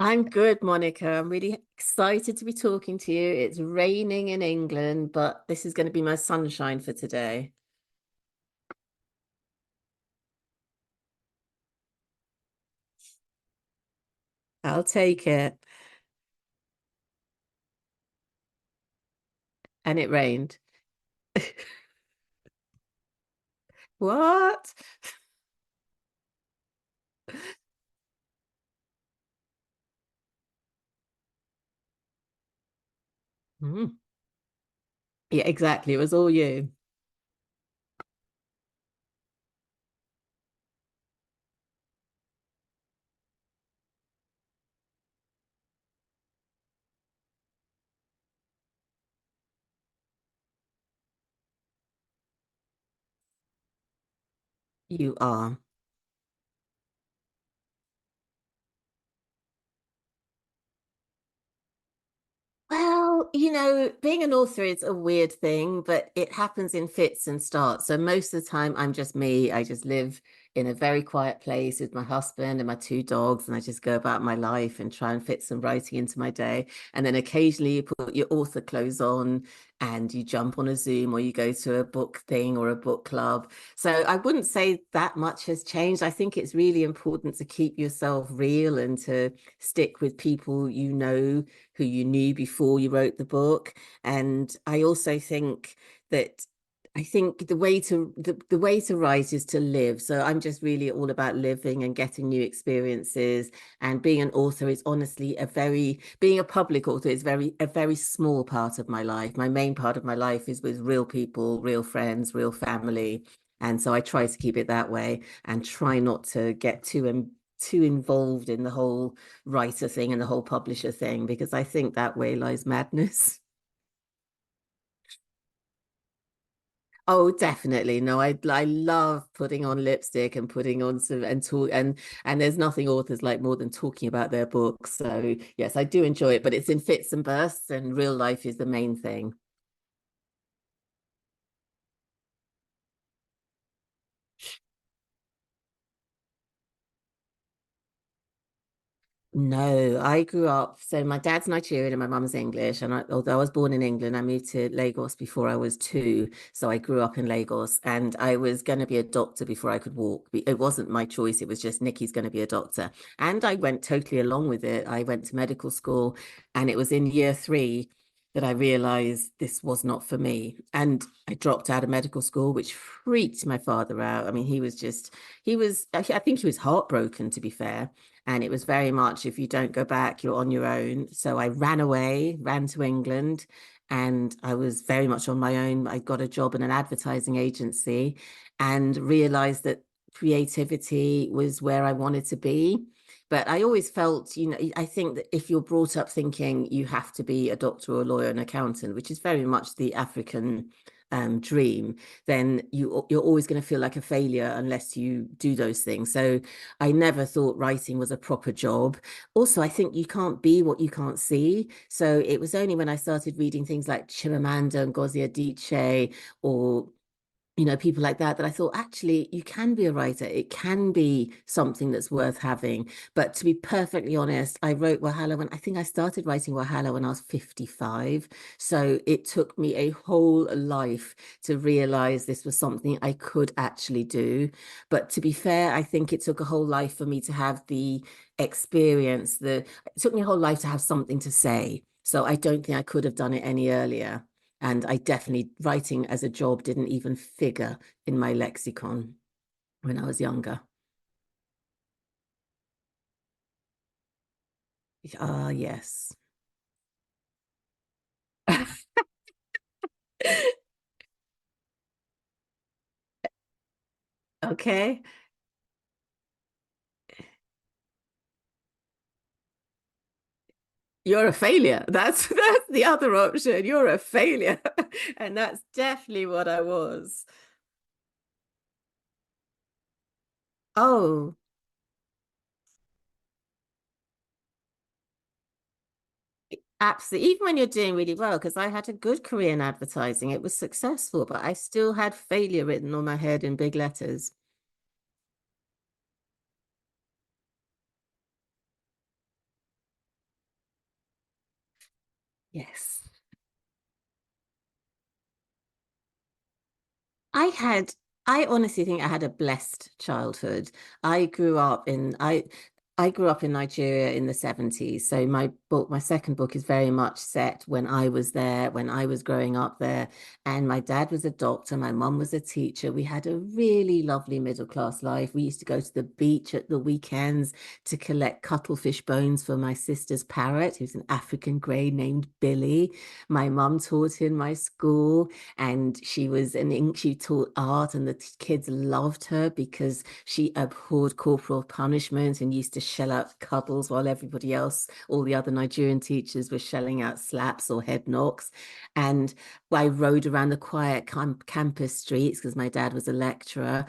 I'm good, Monica. I'm really excited to be talking to you. It's raining in England, but this is going to be my sunshine for today. I'll take it. And it rained. What? Mm. Yeah, exactly. It was all you. You are. Well, being an author is a weird thing, but it happens in fits and starts. So most of the time, I'm just me. I just live in a very quiet place with my husband and my two dogs, and I just go about my life and try and fit some writing into my day. And then occasionally you put your author clothes on and you jump on a Zoom or you go to a book thing or a book club. So I wouldn't say that much has changed. I think it's really important to keep yourself real and to stick with people who you knew before you wrote the book. And I also think that the way to write is to live. So I'm just really all about living and getting new experiences. And being an author is honestly being a public author is a very small part of my life. My main part of my life is with real people, real friends, real family. And so I try to keep it that way and try not to get too involved in the whole writer thing and the whole publisher thing, because I think that way lies madness. Oh, definitely. No, I love putting on lipstick and putting on some and talk and there's nothing authors like more than talking about their books. So yes, I do enjoy it, but it's in fits and bursts and real life is the main thing. No, I grew up. So my dad's Nigerian and my mum's English. And although I was born in England, I moved to Lagos before I was two. So I grew up in Lagos, and I was going to be a doctor before I could walk. It wasn't my choice. It was just Nikki's going to be a doctor, and I went totally along with it. I went to medical school, and it was in year three that I realized this was not for me. And I dropped out of medical school, which freaked my father out. I mean, I think he was heartbroken, to be fair. And it was very much, if you don't go back, you're on your own. So I ran away, ran to England, and I was very much on my own. I got a job in an advertising agency and realized that creativity was where I wanted to be. But I always felt, I think that if you're brought up thinking you have to be a doctor or a lawyer, an accountant, which is very much the African dream, then you're always going to feel like a failure unless you do those things. So I never thought writing was a proper job. Also, I think you can't be what you can't see. So it was only when I started reading things like Chimamanda Ngozi Adichie or people like that, that I thought actually you can be a writer. It can be something that's worth having. But to be perfectly honest, I wrote Wahala when I think I started writing Wahala when I was 55. So it took me a whole life to realize this was something I could actually do. But to be fair, I think it took a whole life for me to have the experience. It took me a whole life to have something to say. So I don't think I could have done it any earlier. And I definitely, writing as a job didn't even figure in my lexicon when I was younger. Ah, yes. Okay. You're a failure. That's the other option. You're a failure. And that's definitely what I was. Oh, absolutely. Even when you're doing really well, because I had a good career in advertising, it was successful, but I still had failure written on my head in big letters. Yes. I had, I honestly think I had a blessed childhood. I grew up in, I grew up in Nigeria in the 70s. So my second book is very much set when I was there, when I was growing up there. And my dad was a doctor, my mum was a teacher. We had a really lovely middle class life. We used to go to the beach at the weekends to collect cuttlefish bones for my sister's parrot, who's an African grey named Billy. My mum taught in my school and she taught art and the kids loved her because she abhorred corporal punishment and used to shell out cuddles while everybody else, all the other Nigerian teachers were shelling out slaps or head knocks. And I rode around the quiet campus streets because my dad was a lecturer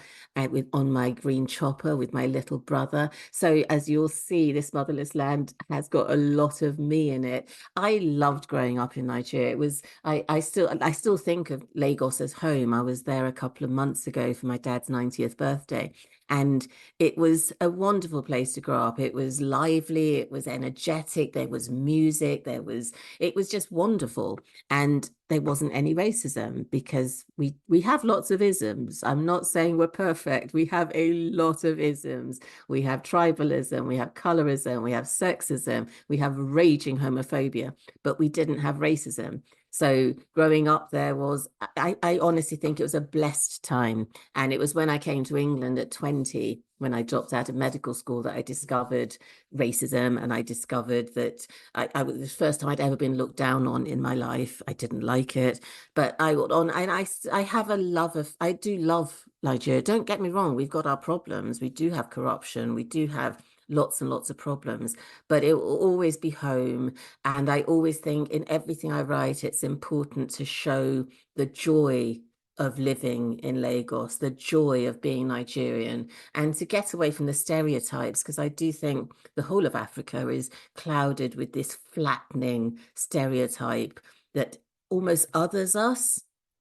on my green chopper with my little brother. So as you'll see, this Motherless Land has got a lot of me in it. I loved growing up in Nigeria. It was I still think of Lagos as home. I was there a couple of months ago for my dad's 90th birthday. And it was a wonderful place to grow up. It was lively, it was energetic, there was music, it was just wonderful. And there wasn't any racism because we have lots of isms. I'm not saying we're perfect. We have a lot of isms. We have tribalism, we have colorism, we have sexism, we have raging homophobia, but we didn't have racism. So growing up there was, I honestly think it was a blessed time. And it was when I came to England at 20, when I dropped out of medical school, that I discovered racism. And I discovered that I was the first time I'd ever been looked down on in my life. I didn't like it, but I would on, and I have a love of, I do love Nigeria. Don't get me wrong. We've got our problems. We do have corruption. We do have lots and lots of problems, but it will always be home. And I always think in everything I write, it's important to show the joy of living in Lagos, the joy of being Nigerian, and to get away from the stereotypes, because I do think the whole of Africa is clouded with this flattening stereotype that almost others us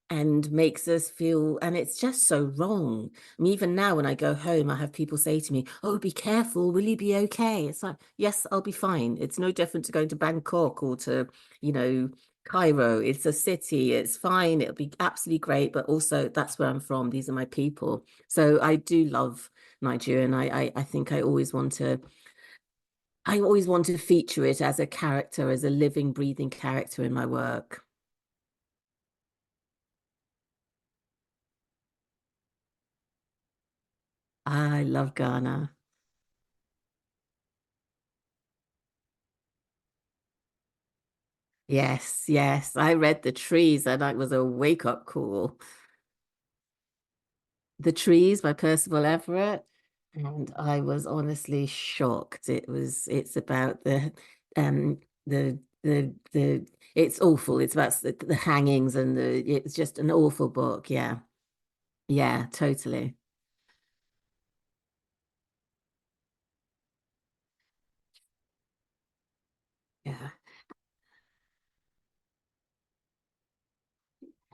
and makes us feel, and it's just so wrong. I mean, even now when I go home, I have people say to me, "Oh, be careful, will you be okay?" It's like, yes, I'll be fine. It's no different to going to Bangkok or to, you know, Cairo. It's a city, it's fine, it'll be absolutely great, but also that's where I'm from. These are my people. So I do love Nigeria, and I think I always want to feature it as a character, as a living, breathing character in my work. I love Ghana. Yes, yes. I read The Trees and it was a wake-up call. The Trees by Percival Everett. And I was honestly shocked. It's about um the it's awful. It's about the hangings and it's just an awful book. Yeah. Yeah, totally. Yeah.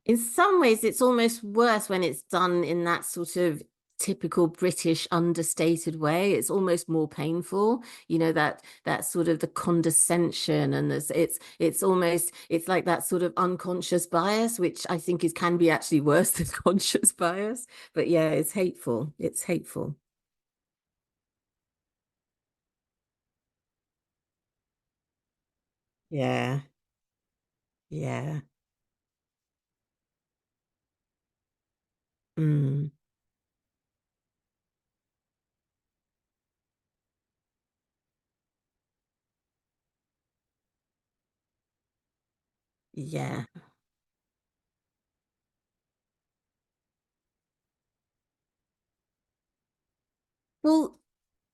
In some ways, it's almost worse when it's done in that sort of typical British understated way. It's almost more painful, that sort of the condescension and this it's like that sort of unconscious bias, which I think is can be actually worse than conscious bias. But yeah, it's hateful. It's hateful. Yeah, yeah. Mm, yeah. Well,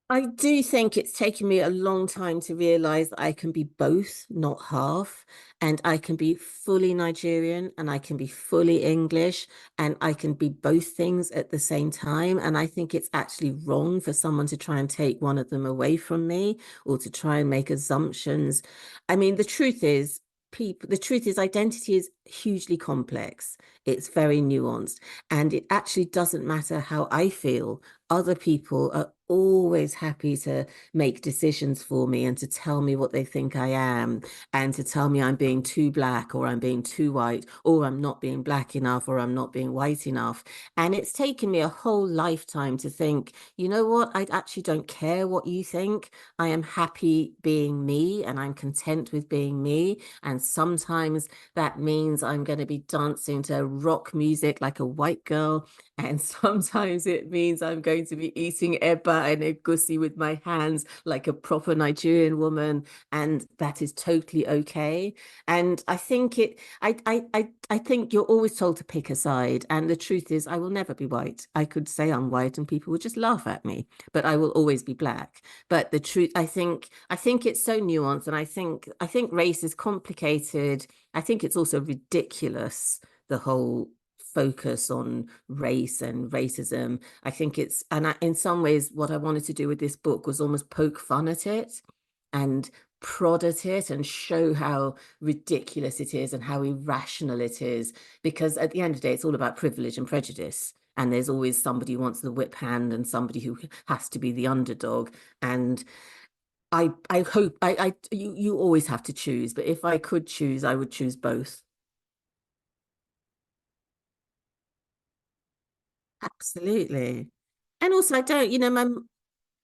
I do think it's taken me a long time to realize that I can be both, not half, and I can be fully Nigerian and I can be fully English and I can be both things at the same time. And I think it's actually wrong for someone to try and take one of them away from me or to try and make assumptions. I mean, the truth is identity is hugely complex. It's very nuanced, and it actually doesn't matter how I feel. other people are always happy to make decisions for me and to tell me what they think I am and to tell me I'm being too black or I'm being too white or I'm not being black enough or I'm not being white enough. And it's taken me a whole lifetime to think, you know what? I actually don't care what you think. I am happy being me and I'm content with being me. And sometimes that means I'm going to be dancing to rock music like a white girl. And sometimes it means I'm going to be eating eba and egusi with my hands like a proper Nigerian woman. And that is totally okay. And I think you're always told to pick a side. And the truth is, I will never be white. I could say I'm white and people would just laugh at me, but I will always be black. But the truth, I think it's so nuanced, and I think race is complicated. I think it's also ridiculous, the whole focus on race and racism. I think in some ways, what I wanted to do with this book was almost poke fun at it and prod at it and show how ridiculous it is and how irrational it is. Because at the end of the day, it's all about privilege and prejudice. And there's always somebody who wants the whip hand and somebody who has to be the underdog. And I hope you always have to choose, but if I could choose, I would choose both. Absolutely. And also, I don't,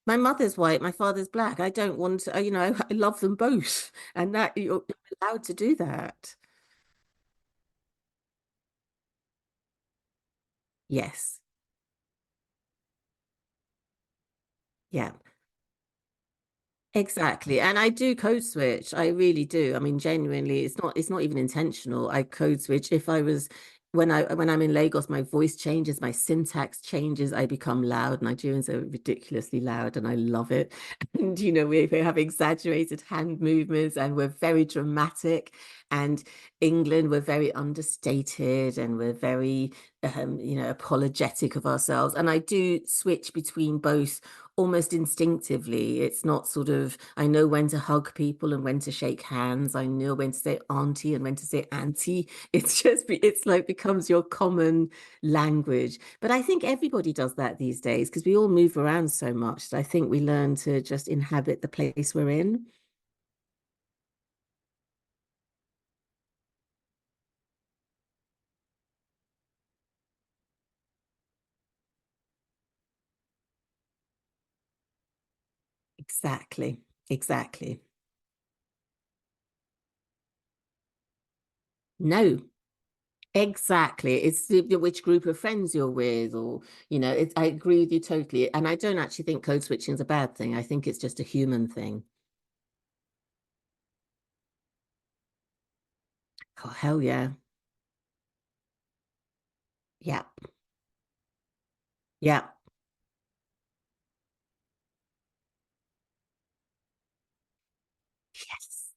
my mother's white, my father's black. I don't want to, I love them both, and that you're allowed to do that. Yes. Yeah. Exactly. And I do code switch. I really do. I mean, genuinely, it's not even intentional. I code switch. If I was when I'm in Lagos, my voice changes, my syntax changes, I become loud. Nigerians are ridiculously loud and I love it. And we have exaggerated hand movements and we're very dramatic. And England, we're very understated and we're very apologetic of ourselves. And I do switch between both almost instinctively. It's not sort of, I know when to hug people and when to shake hands. I know when to say auntie and when to say auntie. It's like becomes your common language. But I think everybody does that these days because we all move around so much. So I think we learn to just inhabit the place we're in. Exactly. Exactly. No, exactly. It's which group of friends you're with, or, I agree with you totally. And I don't actually think code switching is a bad thing. I think it's just a human thing. Oh, hell yeah. Yeah. Yeah. Yes.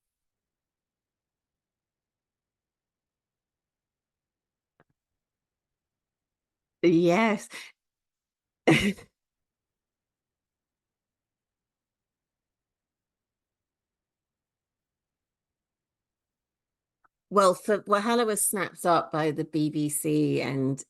Yes. Well, Valhalla was snapped up by the BBC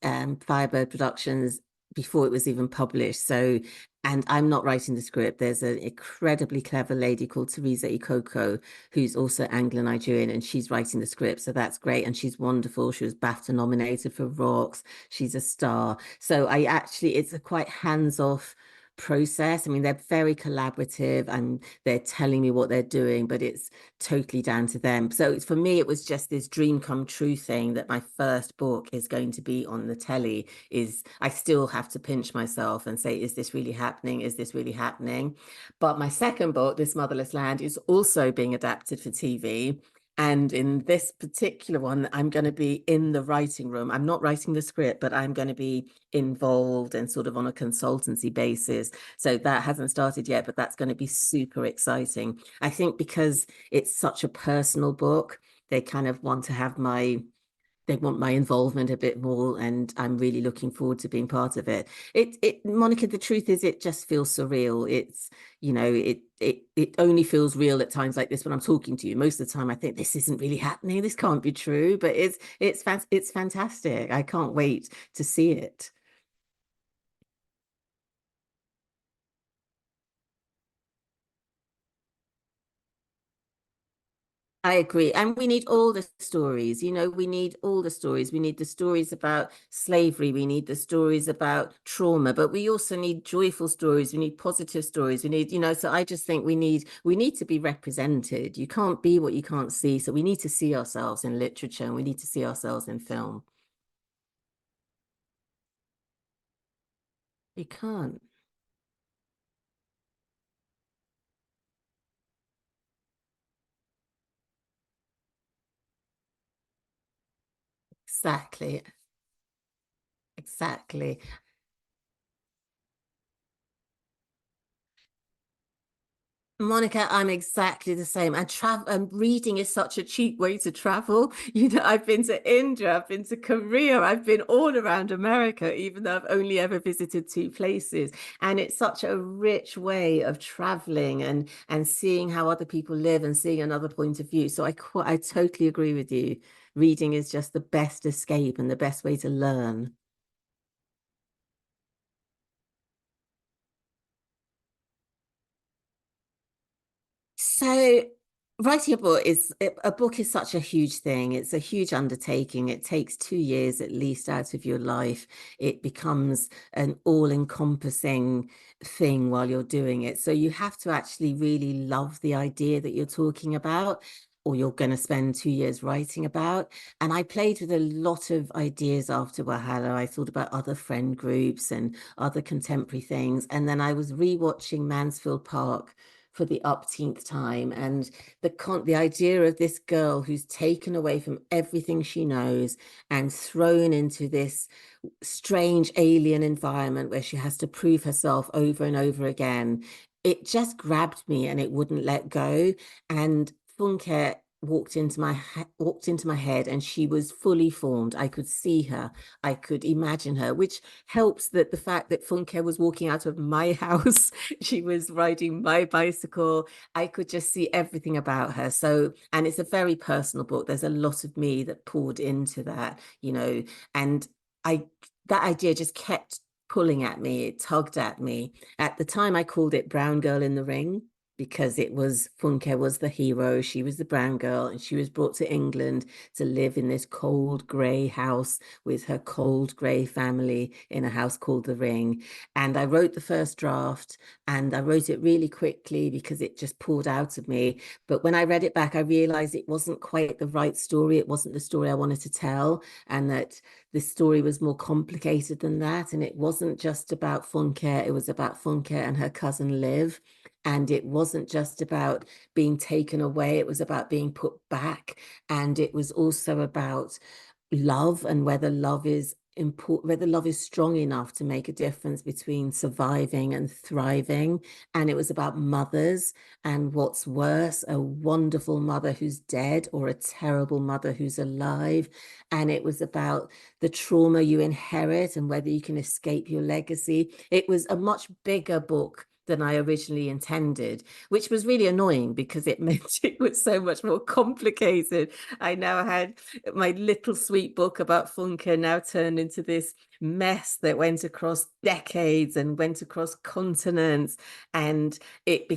and Firebird Productions before it was even published. So, and I'm not writing the script. There's an incredibly clever lady called Teresa Ikoko, who's also Anglo-Nigerian, and she's writing the script. So that's great. And she's wonderful. She was BAFTA nominated for Rocks. She's a star. So it's a quite hands-off process. I mean, they're very collaborative and they're telling me what they're doing, but it's totally down to them. So for me, it was just this dream come true thing that my first book is going to be on the telly. Is I still have to pinch myself and say, is this really happening? Is this really happening? But my second book, This Motherless Land, is also being adapted for TV. And in this particular one, I'm going to be in the writing room. I'm not writing the script, but I'm going to be involved and sort of on a consultancy basis. So that hasn't started yet, but that's going to be super exciting. I think because it's such a personal book, they kind of want to have they want my involvement a bit more, and I'm really looking forward to being part of it. Monica, the truth is, it just feels surreal. It only feels real at times like this when I'm talking to you. Most of the time, I think this isn't really happening. This can't be true, but it's fantastic. I can't wait to see it. I agree. And we need all the stories. We need all the stories. We need the stories about slavery. We need the stories about trauma, but we also need joyful stories. We need positive stories. So I just think we need to be represented. You can't be what you can't see. So we need to see ourselves in literature and we need to see ourselves in film. You can't. Exactly. Exactly. Monica, I'm exactly the same. And travel and reading is such a cheap way to travel. I've been to India, I've been to Korea, I've been all around America, even though I've only ever visited two places. And it's such a rich way of traveling and seeing how other people live and seeing another point of view. So I totally agree with you. Reading is just the best escape and the best way to learn. So writing a book is such a huge thing. It's a huge undertaking. It takes 2 years at least out of your life. It becomes an all-encompassing thing while you're doing it. So you have to actually really love the idea that you're talking about, or you're going to spend 2 years writing about. And I played with a lot of ideas after Wahala. I thought about other friend groups and other contemporary things. And then I was rewatching Mansfield Park for the upteenth time. And the idea of this girl who's taken away from everything she knows and thrown into this strange alien environment where she has to prove herself over and over again, it just grabbed me and it wouldn't let go. And Funke walked into my head and she was fully formed. I could see her, I could imagine her, which helps that the fact that Funke was walking out of my house, she was riding my bicycle. I could just see everything about her. So, and it's a very personal book. There's a lot of me that poured into that, and I that idea just kept pulling at me. It tugged at me. At the time, I called it Brown Girl in the Ring because it was Funke was the hero. She was the brown girl, and she was brought to England to live in this cold grey house with her cold grey family in a house called the Ring. And I wrote the first draft, and I wrote it really quickly because it just poured out of me. But when I read it back, I realized it wasn't quite the right story. It wasn't the story I wanted to tell, and that the story was more complicated than that. And it wasn't just about Funke, it was about Funke and her cousin Liv. And it wasn't just about being taken away, it was about being put back. And it was also about love and whether love is important, whether love is strong enough to make a difference between surviving and thriving. And it was about mothers and what's worse, a wonderful mother who's dead or a terrible mother who's alive. And it was about the trauma you inherit and whether you can escape your legacy. It was a much bigger book than I originally intended, which was really annoying because it meant it was so much more complicated. I now had my little sweet book about Funke now turned into this mess that went across decades and went across continents. And it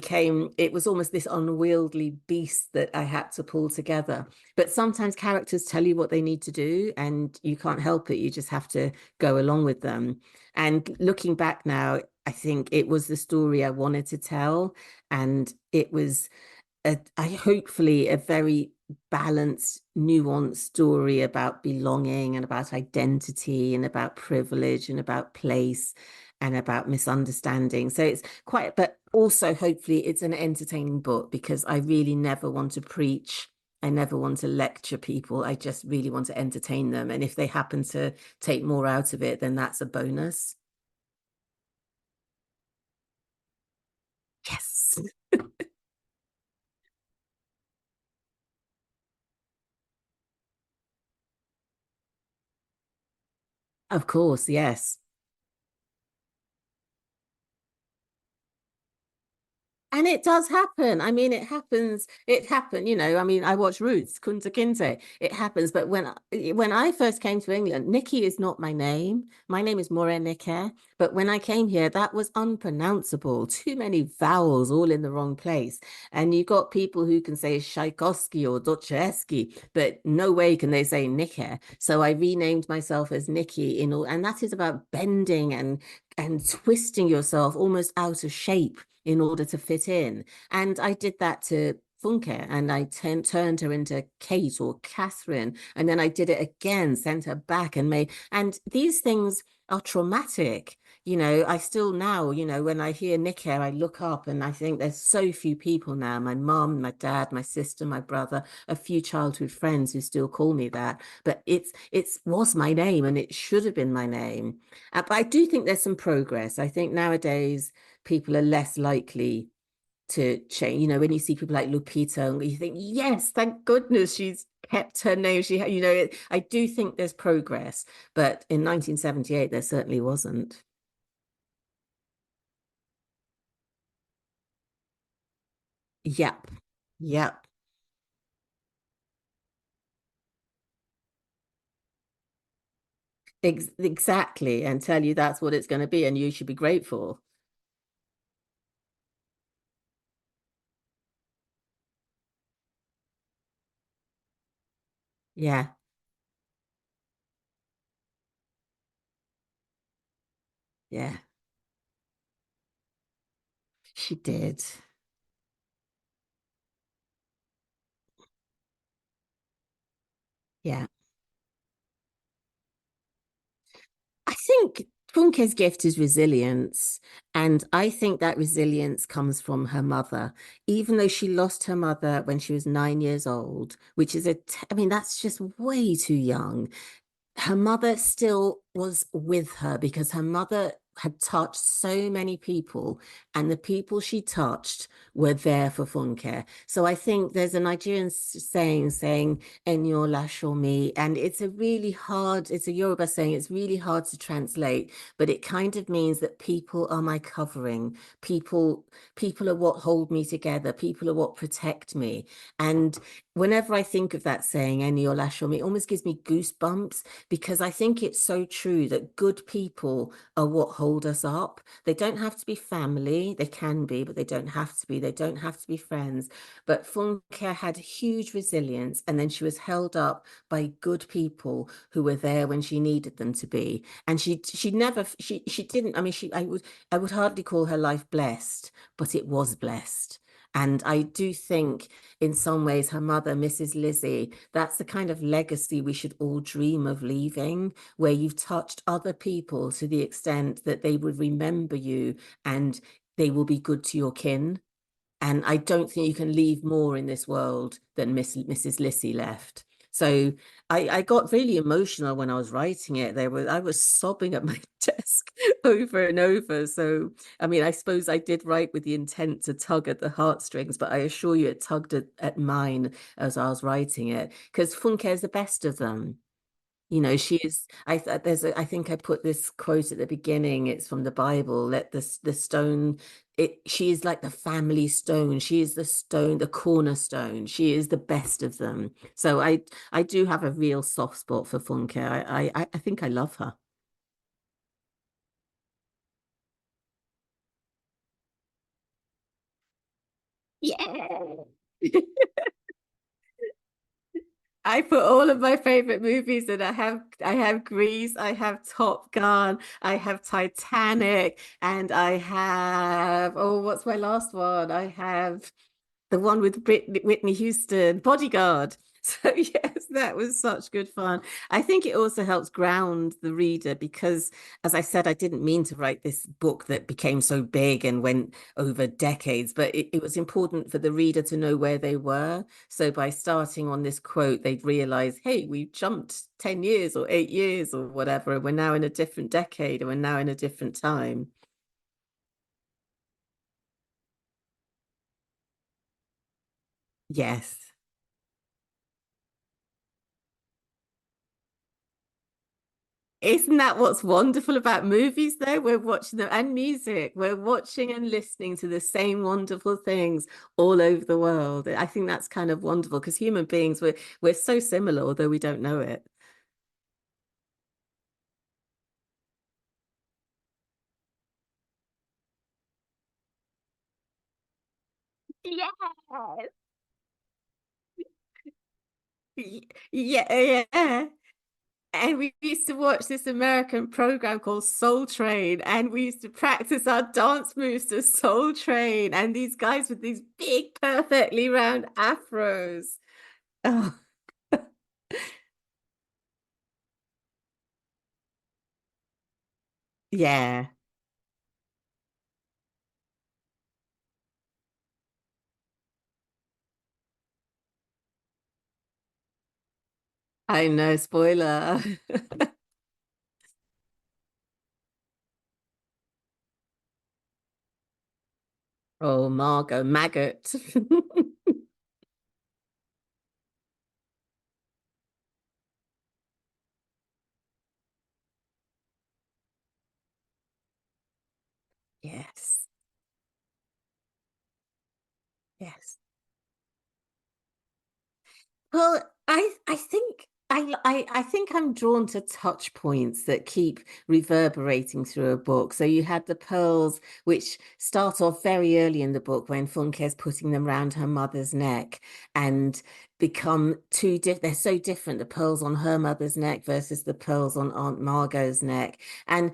was almost this unwieldy beast that I had to pull together. But sometimes characters tell you what they need to do and you can't help it. You just have to go along with them. And looking back now, I think it was the story I wanted to tell. And it was hopefully a very balanced, nuanced story about belonging and about identity and about privilege and about place and about misunderstanding. So it's quite, but also hopefully it's an entertaining book because I really never want to preach. I never want to lecture people. I just really want to entertain them. And if they happen to take more out of it, then that's a bonus. Yes, of course. Yes. And it does happen. I mean, it happens. It happened, I mean, I watch Roots, Kunta Kinte. It happens. But when I first came to England, Nikki is not my name. My name is Morenike. But when I came here, that was unpronounceable. Too many vowels all in the wrong place. And you got people who can say Tchaikovsky or Dostoevsky, but no way can they say Nikki. So I renamed myself as Nikki in all, and that is about bending and twisting yourself almost out of shape in order to fit in. And I did that to Funke, and I turned her into Kate or Catherine. And then I did it again, sent her back and made, and these things are traumatic. I still now, when I hear Nick here, I look up and I think there's so few people now, my mom, my dad, my sister, my brother, a few childhood friends who still call me that. But it's was my name and it should have been my name. But I do think there's some progress. I think nowadays people are less likely to change. When you see people like Lupita, and you think, yes, thank goodness she's kept her name. I do think there's progress, but in 1978, there certainly wasn't. Yep. Yep. Exactly. And tell you that's what it's going to be, and you should be grateful. Yeah. Yeah. She did. Yeah. I think Funke's gift is resilience. And I think that resilience comes from her mother. Even though she lost her mother when she was 9 years old, which is I mean, that's just way too young. Her mother still was with her because her mother had touched so many people, and the people she touched were there for Funke. So I think there's a Nigerian saying Enyo Lashomi, and it's a Yoruba saying, it's really hard to translate, but it kind of means that people are my covering. People, people are what hold me together. People are what protect me. And whenever I think of that saying, Enyo Lashomi, it almost gives me goosebumps because I think it's so true that good people are what hold us up. They don't have to be family. They can be, but they don't have to be. They don't have to be friends. But Funke had huge resilience, and then she was held up by good people who were there when she needed them to be. And she never she didn't. I mean, I would hardly call her life blessed, but it was blessed. And I do think in some ways, her mother, Mrs. Lizzie, that's the kind of legacy we should all dream of leaving, where you've touched other people to the extent that they would remember you and they will be good to your kin. And I don't think you can leave more in this world than Mrs. Lissy left. So I got really emotional when I was writing it. I was sobbing at my desk over and over. So I mean, I suppose I did write with the intent to tug at the heartstrings, but I assure you it tugged at mine as I was writing it, because Funke is the best of them. She is. I think I put this quote at the beginning. It's from the Bible. Let the stone. She is like the family stone. She is the stone, the cornerstone. She is the best of them. So I do have a real soft spot for Funke. I think I love her. Yeah. I put all of my favorite movies and I have Grease, I have Top Gun, I have Titanic, and I have, oh, what's my last one? I have the one with Whitney Houston, Bodyguard. So yes, that was such good fun. I think it also helps ground the reader because, as I said, I didn't mean to write this book that became so big and went over decades, but it was important for the reader to know where they were. So by starting on this quote, they'd realize, hey, we jumped 10 years or 8 years or whatever, and we're now in a different decade, and we're now in a different time. Yes. Isn't that what's wonderful about movies, though? We're watching them and music. We're watching and listening to the same wonderful things all over the world. I think that's kind of wonderful because human beings, we're so similar, although we don't know it. Yes. Yeah, yeah. And we used to watch this American program called Soul Train, and we used to practice our dance moves to Soul Train. And these guys with these big, perfectly round afros. Oh, yeah, I know, spoiler. Oh, Margot, maggot. Yes, yes. Well, I think I think I'm drawn to touch points that keep reverberating through a book. So you had the pearls, which start off very early in the book when Funke's putting them round her mother's neck and become two diff they're so different, the pearls on her mother's neck versus the pearls on Aunt Margot's neck. And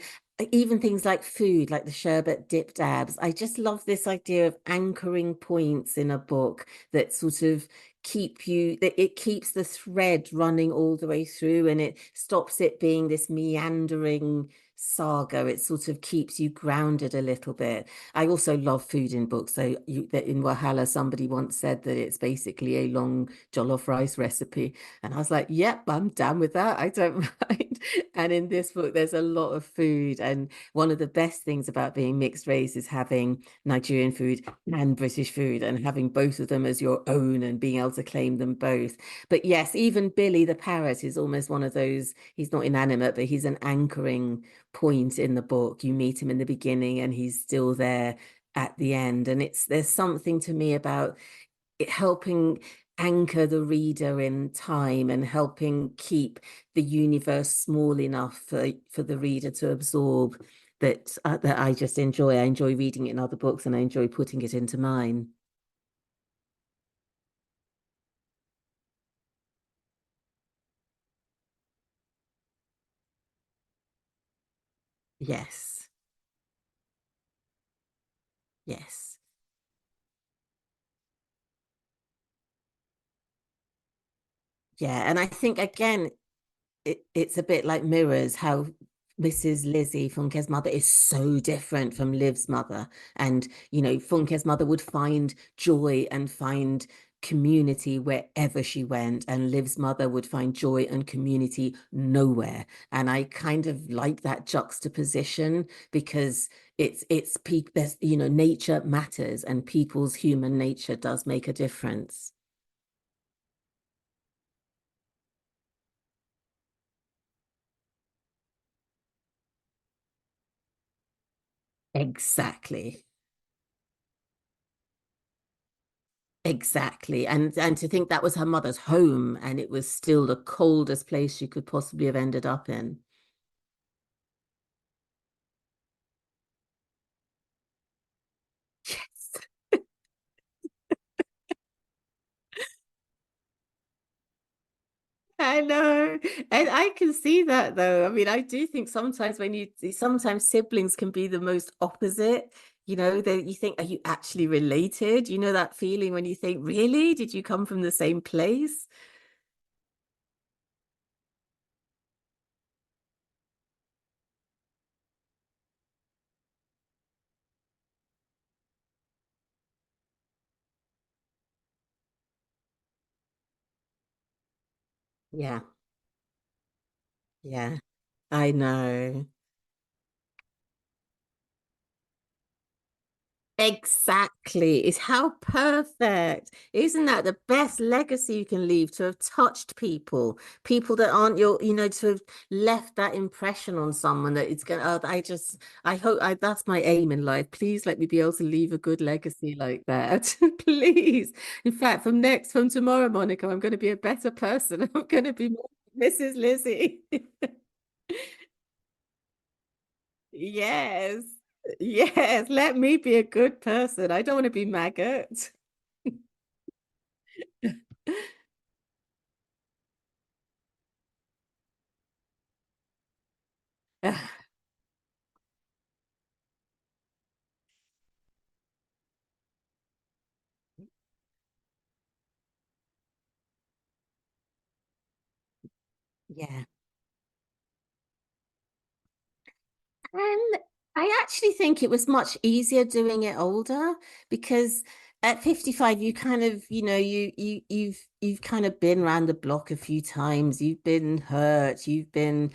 even things like food, like the sherbet dip dabs. I just love this idea of anchoring points in a book that sort of keep you that it keeps the thread running all the way through and it stops it being this meandering saga. It sort of keeps you grounded a little bit. I also love food in books. So that in Wahala, somebody once said that it's basically a long jollof rice recipe. And I was like, yep, I'm down with that. I don't mind. And in this book, there's a lot of food. And one of the best things about being mixed race is having Nigerian food and British food and having both of them as your own and being able to claim them both. But yes, even Billy the parrot is almost one of those, he's not inanimate, but he's an anchoring point in the book. You meet him in the beginning and he's still there at the end. And there's something to me about it helping anchor the reader in time and helping keep the universe small enough for the reader to absorb that I just enjoy. I enjoy reading it in other books and I enjoy putting it into mine. Yes. Yes. Yeah. And I think again, it's a bit like mirrors, how Mrs. Lizzie, Funke's mother, is so different from Liv's mother. And, Funke's mother would find joy and find community wherever she went, and Liv's mother would find joy and community nowhere. And I kind of like that juxtaposition because it's people, there's, nature matters and people's human nature does make a difference. Exactly. Exactly. And to think that was her mother's home and it was still the coldest place she could possibly have ended up in. Yes. I know. And I can see that though. I mean, I do think sometimes sometimes siblings can be the most opposite. That you think, are you actually related? You know that feeling when you think, really? Did you come from the same place? Yeah. Yeah. I know. Exactly. It's how perfect. Isn't that the best legacy you can leave to have touched people, people that aren't your, to have left that impression on someone that it's gonna, I hope that's my aim in life. Please let me be able to leave a good legacy like that. Please. In fact, from tomorrow, Monica, I'm going to be a better person. I'm going to be more Mrs. Lizzie. Yes. Yes. Let me be a good person. I don't want to be maggot. Yeah. And I actually think it was much easier doing it older because at 55 you kind of, you've kind of been around the block a few times. You've been hurt, you've been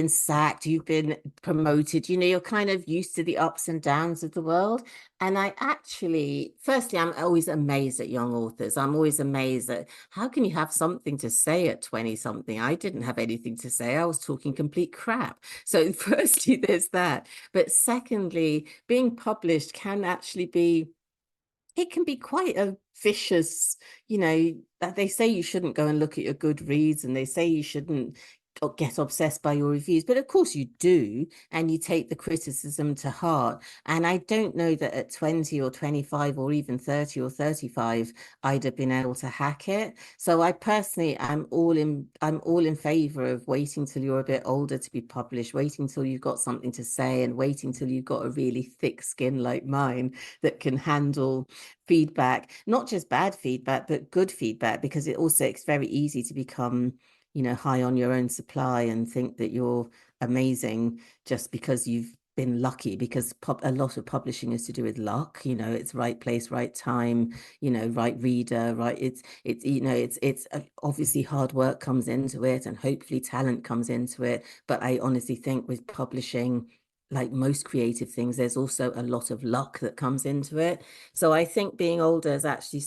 sacked, you've been promoted. You're kind of used to the ups and downs of the world. And I actually, firstly, I'm always amazed at young authors. I'm always amazed at how can you have something to say at 20 something? I didn't have anything to say. I was talking complete crap. So, firstly, there's that. But secondly, being published can actually be it can be quite a vicious, that they say you shouldn't go and look at your good reads and they say you shouldn't get obsessed by your reviews. But of course you do, and you take the criticism to heart. And I don't know that at 20 or 25 or even 30 or 35, I'd have been able to hack it. So I personally I'm all in favor of waiting till you're a bit older to be published, waiting till you've got something to say and waiting till you've got a really thick skin like mine that can handle feedback, not just bad feedback, but good feedback, because it's very easy to become, high on your own supply and think that you're amazing just because you've been lucky, because a lot of publishing is to do with luck. It's right place, right time, right reader, right. It's obviously hard work comes into it and hopefully talent comes into it. But I honestly think with publishing, like most creative things, there's also a lot of luck that comes into it. So I think being older has actually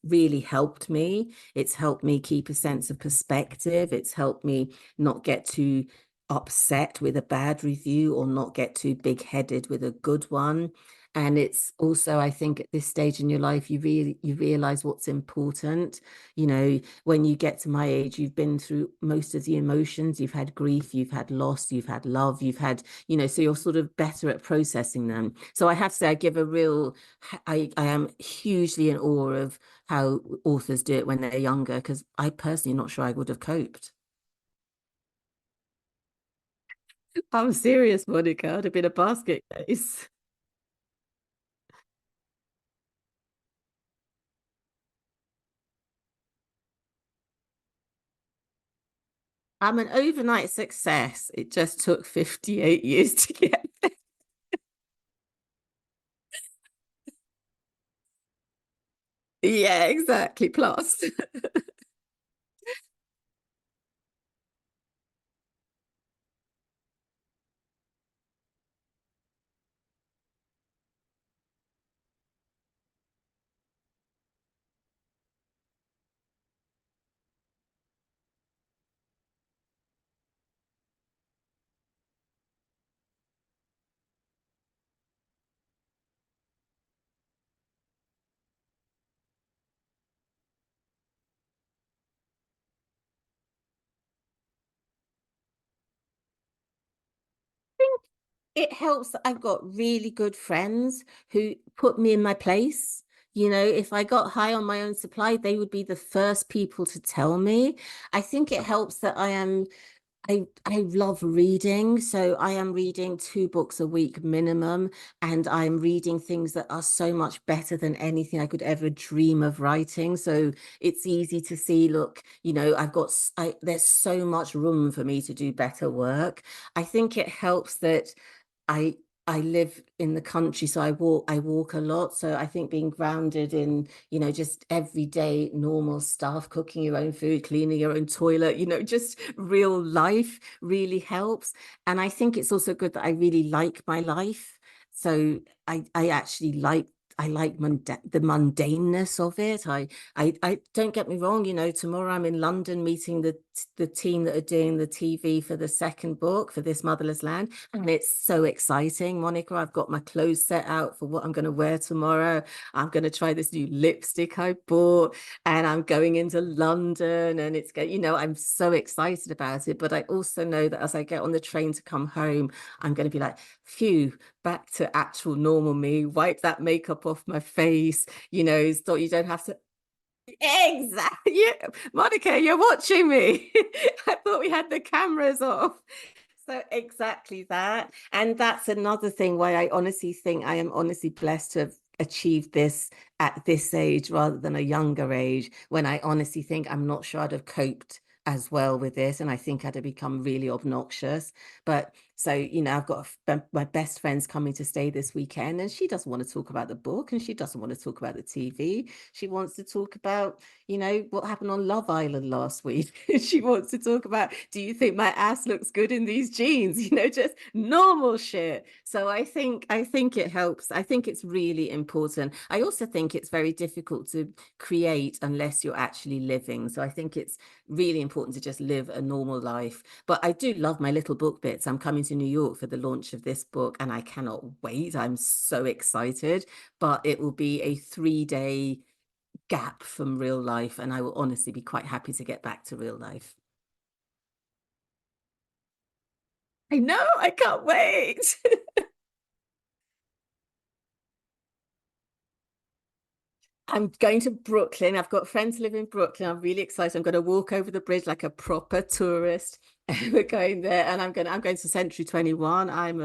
really helped me. It's helped me keep a sense of perspective. It's helped me not get too upset with a bad review or not get too big-headed with a good one. And it's also, I think, at this stage in your life, you realize what's important. When you get to my age, you've been through most of the emotions. You've had grief, you've had loss, you've had love, you've had, so you're sort of better at processing them. So I have to say, I am hugely in awe of how authors do it when they're younger, because I personally not sure I would have coped. I'm serious, Monica. I'd have been a basket case. I'm an overnight success. It just took 58 years to get. Yeah, exactly. Plus. It helps that I've got really good friends who put me in my place. If I got high on my own supply, they would be the first people to tell me. I think it helps that I love reading, so I am reading 2 books a week minimum, and I'm reading things that are so much better than anything I could ever dream of writing. So it's easy to see, look, there's so much room for me to do better work. I think it helps that I I live in the country, so I walk a lot. So I think being grounded in, just everyday normal stuff, cooking your own food, cleaning your own toilet, just real life really helps. And I think it's also good that I really like my life. So I actually like the mundaneness of it. I don't get me wrong, tomorrow I'm in London meeting the team that are doing the TV for the second book for this Motherless Land. And it's so exciting, Monica. I've got my clothes set out for what I'm going to wear tomorrow. I'm going to try this new lipstick I bought, and I'm going into London, and I'm so excited about it. But I also know that as I get on the train to come home, I'm going to be like, phew, back to actual normal me, wipe that makeup off my face, so you don't have to. Exactly. Yeah. Monica, you're watching me. I thought we had the cameras off. So exactly that. And that's another thing why I honestly think I am honestly blessed to have achieved this at this age rather than a younger age, when I honestly think I'm not sure I'd have coped as well with this. And I think I'd have become really obnoxious. But so, I've got my best friend's coming to stay this weekend, and she doesn't want to talk about the book and she doesn't want to talk about the TV. She wants to talk about what happened on Love Island last week. She wants to talk about, do you think my ass looks good in these jeans? Just normal shit. So I think it helps. I think it's really important. I also think it's very difficult to create unless you're actually living. So I think it's really important to just live a normal life. But I do love my little book bits. I'm coming to New York for the launch of this book, and I cannot wait. I'm so excited. But it will be a 3 day gap from real life, and I will honestly be quite happy to get back to real life. I know, I can't wait. I'm going to Brooklyn. I've got friends who live in Brooklyn. I'm really excited. I'm going to walk over the bridge like a proper tourist. We're going there, and I'm going to Century 21. I'm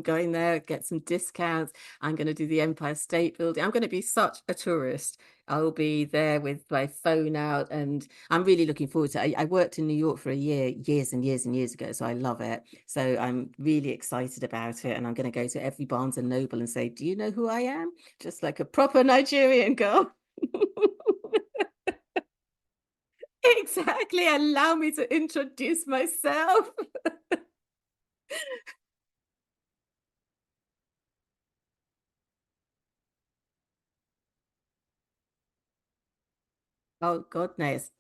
going there, get some discounts. I'm going to do the Empire State Building. I'm going to be such a tourist. I'll be there with my phone out, and I'm really looking forward to it. I worked in New York for a year, years and years and years ago, so I love it. So I'm really excited about it, and I'm going to go to every Barnes and Noble and say, "Do you know who I am?" Just like a proper Nigerian girl. Exactly. Allow me to introduce myself. Oh, goodness.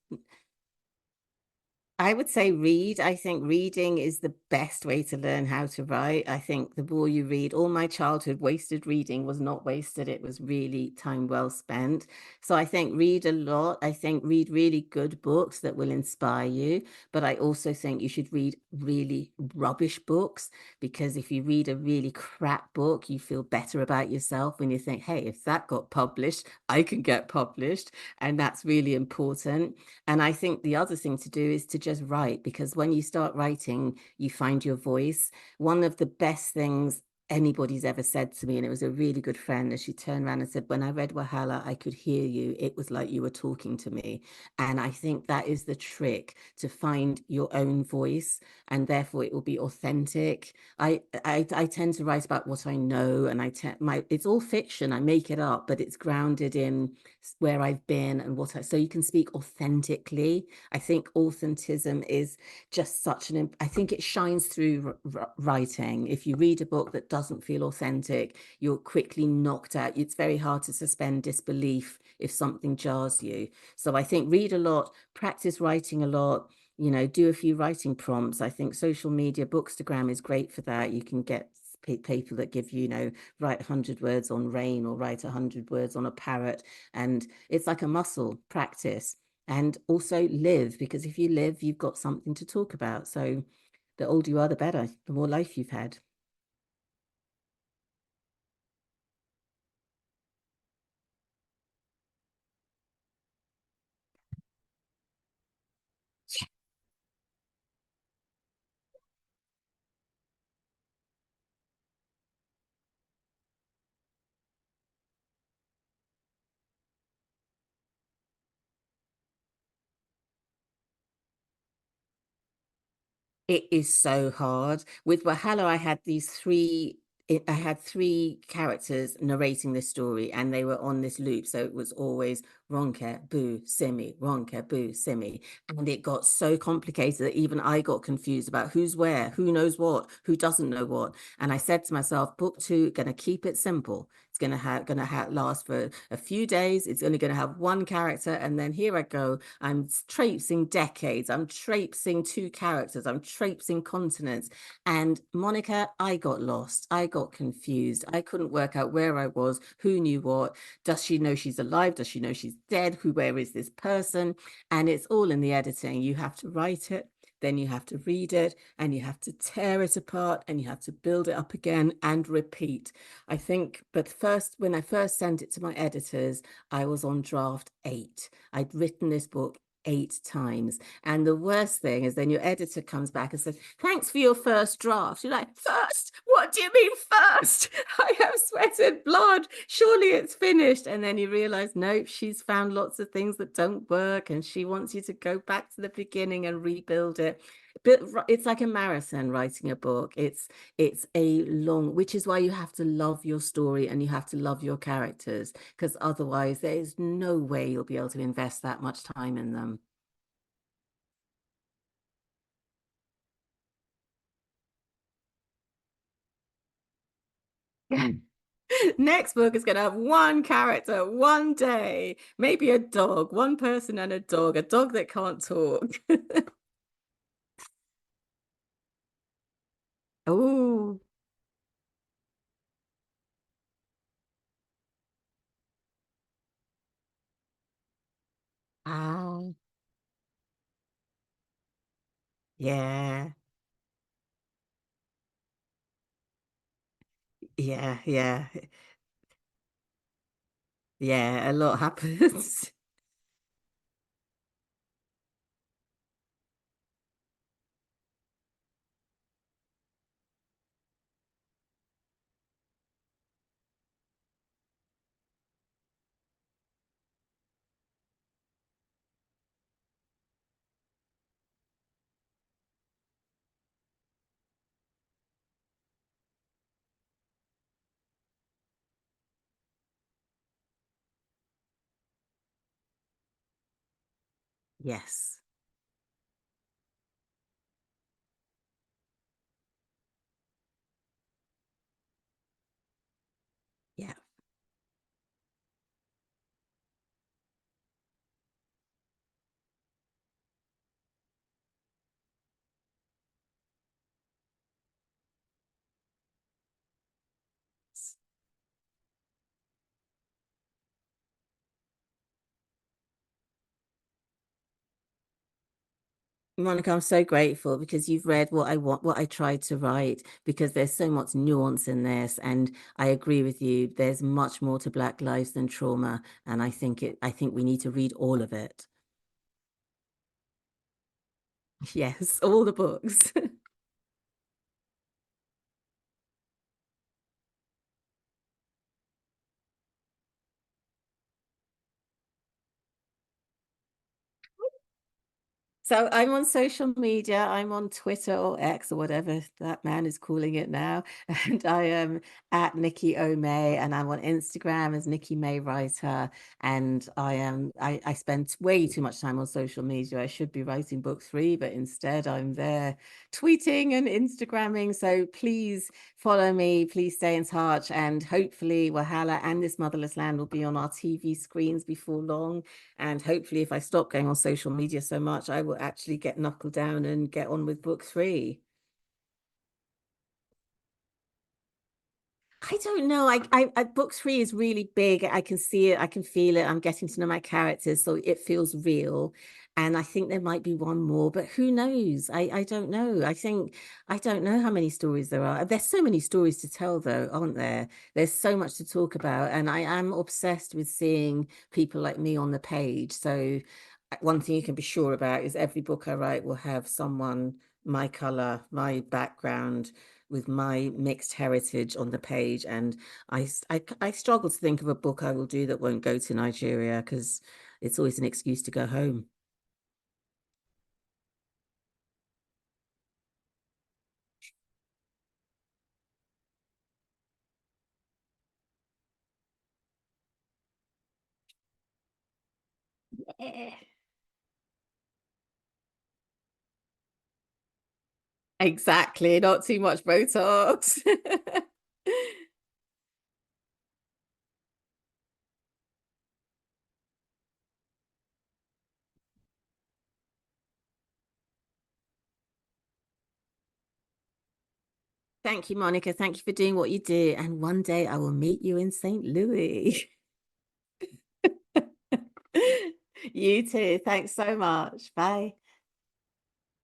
I would say read. I think reading is the best way to learn how to write. I think the more you read, all my childhood wasted reading was not wasted. It was really time well spent. So I think read a lot. I think read really good books that will inspire you. But I also think you should read really rubbish books, because if you read a really crap book, you feel better about yourself when you think, hey, if that got published, I can get published. And that's really important. And I think the other thing to do is to just write, because when you start writing, you find your voice. One of the best things anybody's ever said to me, and it was a really good friend, as she turned around and said, when I read Wahala, I could hear you. It was like you were talking to me. And I think that is the trick, to find your own voice, and therefore it will be authentic. I tend to write about what I know, and it's all fiction. I make it up, but it's grounded in where I've been and so you can speak authentically. I think authentism is just I think it shines through writing. If you read a book that doesn't feel authentic, you're quickly knocked out. It's very hard to suspend disbelief if something jars you. So I think read a lot, practice writing a lot, do a few writing prompts. I think social media, Bookstagram is great for that. You can get people that give you, write 100 words on rain, or write 100 words on a parrot. And it's like a muscle, practice. And also live, because if you live, you've got something to talk about. So the older you are, the better, the more life you've had. It is so hard. With Wahala, I had three characters narrating this story, and they were on this loop. So it was always Ronke, boo, Simi, Ronke, boo, Simi. And it got so complicated that even I got confused about who's where, who knows what, who doesn't know what. And I said to myself, book two, gonna keep it simple. It's gonna last for a few days. It's only gonna have one character, and then here I go. I'm traipsing decades. I'm traipsing two characters. I'm traipsing continents. And Monica, I got lost. I got confused. I couldn't work out where I was, who knew what. Does she know she's alive? Does she know she's dead? Where is this person? And it's all in the editing. You have to write it, then you have to read it, and you have to tear it apart, and you have to build it up again and repeat. I think, but first, when I first sent it to my editors, I was on draft 8. I'd written this book 8 times. And the worst thing is then your editor comes back and says, thanks for your first draft. You're like, first? What do you mean first? I have sweat and blood. Surely it's finished. And then you realize, nope, she's found lots of things that don't work and she wants you to go back to the beginning and rebuild it. But it's like a marathon writing a book. It's a long, which is why you have to love your story and you have to love your characters, because otherwise there is no way you'll be able to invest that much time in them. Next book is going to have one character, one day, maybe a dog, one person and a dog that can't talk. Oh, ah, yeah, yeah, yeah, yeah, a lot happens. Yes, yeah. Monica, I'm so grateful because you've read what I want, what I tried to write, because there's so much nuance in this. And I agree with you. There's much more to Black lives than trauma. And I think we need to read all of it. Yes, all the books. So I'm on social media. I'm on Twitter or X or whatever that man is calling it now. And I am at Nikki O May, and I'm on Instagram as Nikki May Writer. And I spend way too much time on social media. I should be writing book three, but instead I'm there tweeting and Instagramming. So please follow me, please stay in touch, and hopefully Wahala and this Motherless Land will be on our TV screens before long. And hopefully, if I stop going on social media so much, I will actually get knuckled down and get on with book three. I don't know. Book three is really big. I can see it. I can feel it. I'm getting to know my characters, so it feels real. And I think there might be one more, but who knows? I don't know. I don't know how many stories there are. There's so many stories to tell, though, aren't there? There's so much to talk about, and I am obsessed with seeing people like me on the page. So one thing you can be sure about is every book I write will have someone my color, my background, with my mixed heritage on the page. And I struggle to think of a book I will do that won't go to Nigeria, because it's always an excuse to go home. Exactly, not too much Botox. Thank you, Monica. Thank you for doing what you do. And one day I will meet you in St. Louis. You too. Thanks so much. Bye.